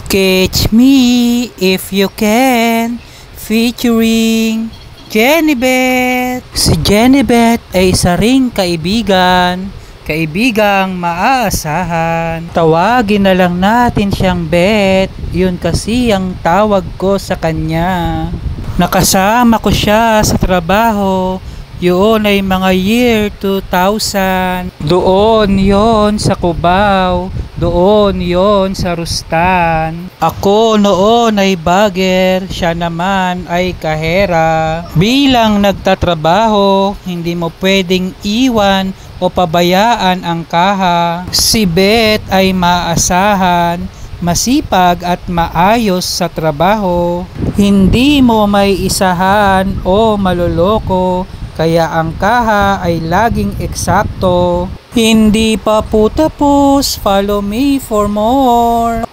Catch Me If You Can, featuring Jenibet. Si Jenibet ay isa ring kaibigang maaasahan. Tawagin na lang natin siyang Bet, yun kasi ang tawag ko sa kanya. Nakasama ko siya sa trabaho, yun ay mga year 2000. Doon yon sa Cubao, doon yon sa Rustan. Ako noon ay bagger, siya naman ay kahera. Bilang nagtatrabaho, hindi mo pwedeng iwan o pabayaan ang kaha. Si Beth ay maasahan, masipag at maayos sa trabaho. Hindi mo may isahan o maloloko, kaya ang kaha ay laging eksakto. Hindi pa po tapos, follow me for more.